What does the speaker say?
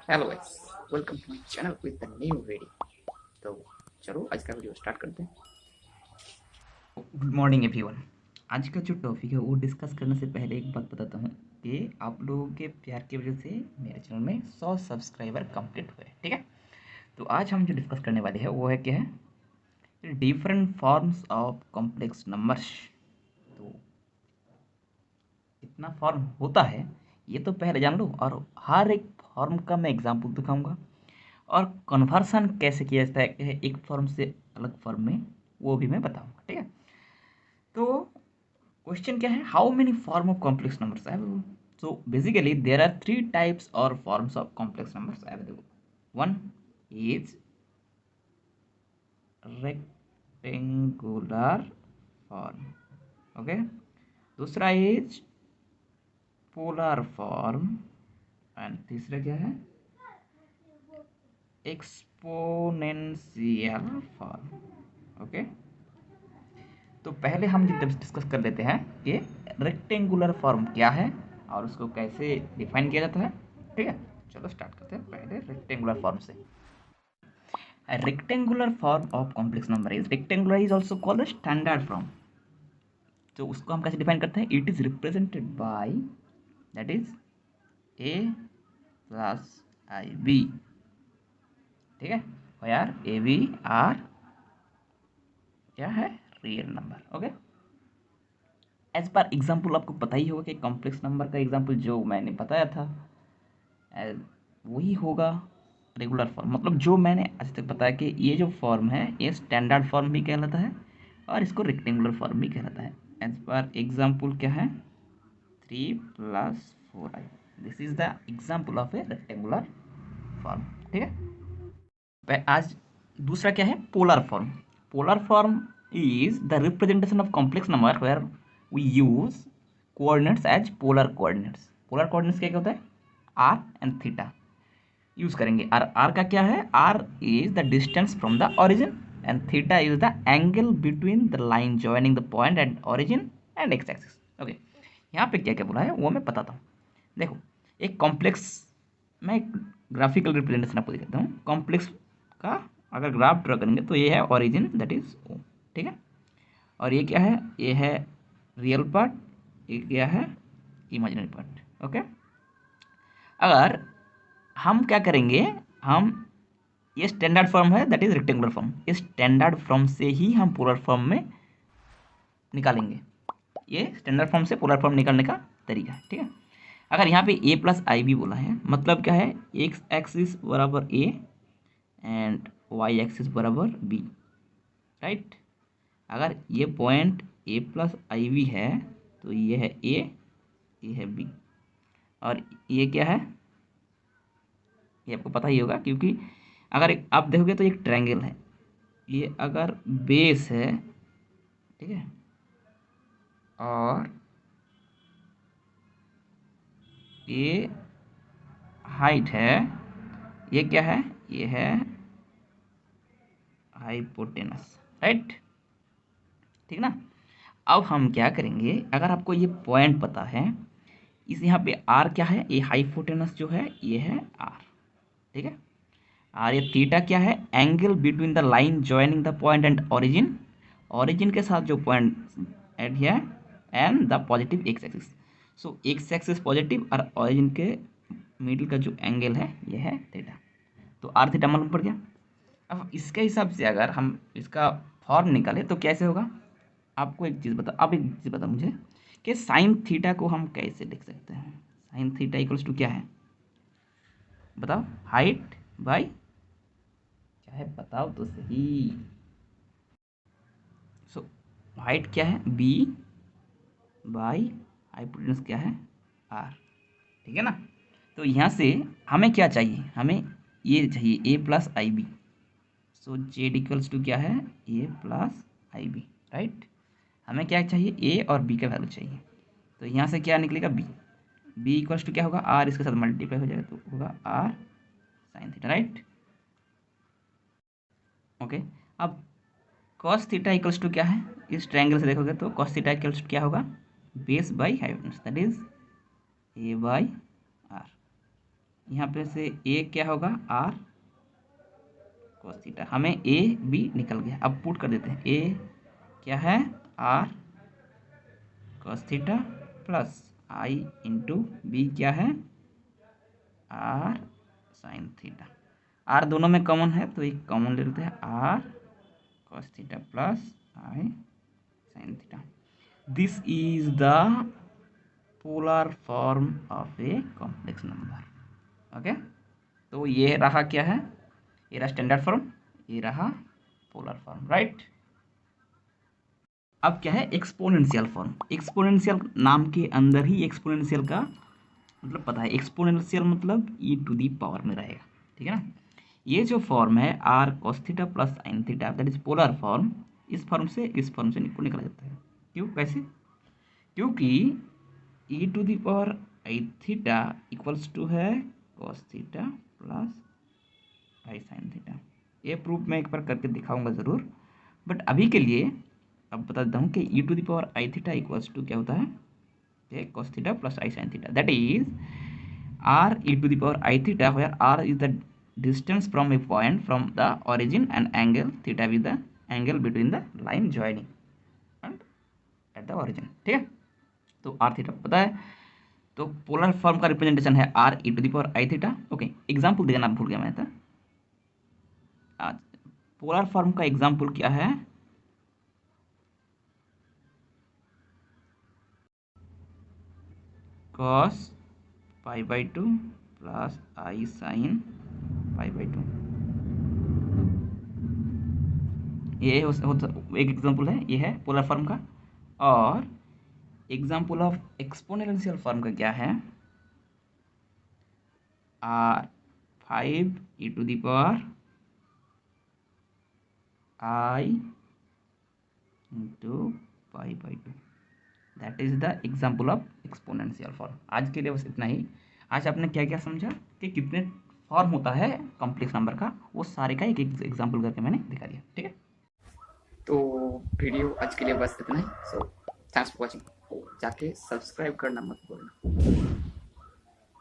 Hello guys, welcome to my channel with the new video. तो चलो आज का वीडियो स्टार्ट करते हैं। Good morning everyone. आज का जो टॉपिक है वो डिस्कस करने से पहले एक बात बताता हूँ कि आप लोगों के प्यार की वजह से मेरे चैनल में 100 सब्सक्राइबर कंप्लीट हुए, ठीक है। तो आज हम जो डिस्कस करने वाले हैं वो है क्या है, different forms of complex numbers. तो कितना फॉर्म होता है ये तो पहले जान लो, और हर एक फॉर्म का मैं एग्जांपल दिखाऊंगा, और कन्वर्सन कैसे किया जाता है एक फॉर्म से अलग फॉर्म में, वो भी मैं बताऊंगा, ठीक है। तो क्वेश्चन क्या है, how many form of complex numbers available. So basically there are three types और forms of complex numbers available. One is rectangular form, okay. दूसरा इज पोलर फॉर्म, एंड तीसरा क्या है, एक्सपोनेंशियल फॉर्म, ओके। तो पहले हम डिस्कस कर लेते हैं कि रेक्टेंगुलर फॉर्म क्या है और उसको कैसे डिफाइन किया जाता है, ठीक है। चलो स्टार्ट करते हैं पहले रेक्टेंगुलर फॉर्म से। A rectangular form of complex number is rectangular is also called a standard form। तो उसको हम कैसे डिफाइन करते हैं, it is represented by, that is a plus i b, ठीक है। यार ए बी आर क्या है, real number, okay. As per example आपको पता ही होगा कि कॉम्प्लेक्स नंबर का एग्जाम्पल जो मैंने बताया था वही होगा रेगुलर फॉर्म। मतलब जो मैंने आज तक बताया कि ये जो फॉर्म है ये स्टैंडर्ड फॉर्म भी कहलाता है और इसको रेक्टेंगुलर फॉर्म भी कहलाता है। एज पर एग्जाम्पल क्या है, 3 + 4i, this is the example of a rectangular form, ठीक है। आज दूसरा क्या है, polar form. Polar form is the representation of complex number where we use coordinates as polar coordinates. Polar coordinates क्या क्या होता है, आर एंड थीटा यूज करेंगे। और आर का क्या है, r is the distance from the origin and theta is the angle between the line joining the point and origin and x axis, okay. यहाँ पे क्या क्या बोला है वो मैं बताता हूँ। देखो, एक कॉम्प्लेक्स, मैं एक ग्राफिकल रिप्रेजेंटेशन आपको दिखाता हूँ कॉम्प्लेक्स का। अगर ग्राफ ड्रा करेंगे तो ये है ओरिजिन, दैट इज ओ, ठीक है। और ये क्या है, ये है रियल पार्ट, ये क्या है इमेजिनरी पार्ट, ओके। अगर हम क्या करेंगे, हम ये स्टैंडर्ड फॉर्म है दैट इज रेक्टेंगुलर फॉर्म, इस स्टैंडर्ड फॉर्म से ही हम पोलर फॉर्म में निकालेंगे। ये स्टैंडर्ड फॉर्म से पोलर फॉर्म निकालने का तरीका है, ठीक है। अगर यहाँ पे ए प्लस आई बी बोला है, मतलब क्या है, एक्स एक्सिस बराबर ए एंड वाई एक्सिस बराबर बी, राइट। अगर ये point a plus i b है तो ये है ए, ये है बी, और ये क्या है, ये आपको पता ही होगा क्योंकि अगर आप देखोगे तो एक ट्रायंगल है, ये अगर बेस है, ठीक है, और ये हाइट है, ये क्या है, ये है हाइपोटेनस, राइट, ठीक ना। अब हम क्या करेंगे, अगर आपको ये पॉइंट पता है, इस यहाँ पे आर क्या है, ये हाइपोटेनस जो है ये है आर, ठीक है। और ये थीटा क्या है, angle between the line joining the point and origin, origin के साथ जो पॉइंट ऐड किया है, and the positive x axis. So x axis positive और ओरिजिन के मिडिल का जो एंगल है ये है थीटा। तो आर थीटा मालूम पड़ गया। अब इसके हिसाब से अगर हम इसका फॉर्म निकालें तो कैसे होगा, आपको एक चीज़ बता, आप एक चीज़ बता मुझे कि साइन थीटा को हम कैसे लिख सकते हैं। साइन थीटा इक्वल्स टू क्या है, बताओ, हाइट बाई क्या है, बताओ तो सही। सो हाइट क्या है, बी बाई हाइपोटेनस क्या है, आर, ठीक है ना। तो यहाँ से हमें क्या चाहिए, हमें ये चाहिए a plus i b. So z equals to क्या है, a plus i b, right. हमें क्या चाहिए, ए और बी का वैल्यू चाहिए। तो यहाँ से क्या निकलेगा, बी, बी इक्वल्स टू क्या होगा, आर इसके साथ मल्टीप्लाई हो जाएगा तो होगा r sine theta, right, okay. अब कॉस थीटा इक्वल्स टू क्या है, इस ट्रायंगल से देखोगे तो कॉस थीटा इक्वल्स टू क्या होगा, base by hypotenuse, that is a by r, यहाँ पे से ए क्या होगा, आर cos थीटा। हमें ए बी निकल गया, अब पुट कर देते हैं। ए क्या है, r cos theta plus i into b क्या है, आर साइन थीटा। आर दोनों में कॉमन है तो एक कॉमन ले लेते हैं, r cos theta plus i sine theta. This is the polar form of a complex number. Okay, तो ये रहा क्या है, ये रहा स्टैंडर्ड फॉर्म, ये रहा पोलर फॉर्म, राइट। अब क्या है, एक्सपोनेंशियल फॉर्म। एक्सपोनेंशियल नाम के अंदर ही एक्सपोनेंशियल का मतलब पता है, एक्सपोनेंशियल मतलब ई टू दी पावर में रहेगा, ठीक है ना। ये जो फॉर्म है r cos theta plus sine theta, that is polar form, इस फॉर्म से इस फॉर्म से निकला जाता है। क्यों, कैसे, क्योंकि e to the power i theta equals to है cos theta plus i sine theta. ये प्रूफ मैं एक बार करके दिखाऊंगा ज़रूर, बट अभी के लिए अब बता देता हूँ कि e to the power i theta equals to क्या होता है, ये cos theta plus i sine theta, that is r e to the power I theta, where r is the distance from a point from the origin and angle theta with the angle between the line joining and at the origin, ठीक है। तो r theta पता है, तो polar form का representation है r e to the power I theta. Okay, example देना भूल गया मैं, था आज पोलर फॉर्म का एग्जाम्पल क्या है, cos pi by two plus i sine pi by to. ये एक एग्जांपल है, ये है पोलर फॉर्म का। और एग्जांपल ऑफ एक्सपोनेंशियल फॉर्म का क्या है, r 5 e to the power i into pi by two, that is the example of exponential form. आज के लिए बस इतना ही। आज आपने क्या क्या समझा कि कितने फॉर्म होता है कॉम्प्लेक्स नंबर का, वो सारे का एक एग्जांपल करके मैंने दिखा दिया, ठीक है। तो वीडियो आज के लिए बस इतना ही। So thanks for watching. जाके सब्सक्राइब करना मत भूलना।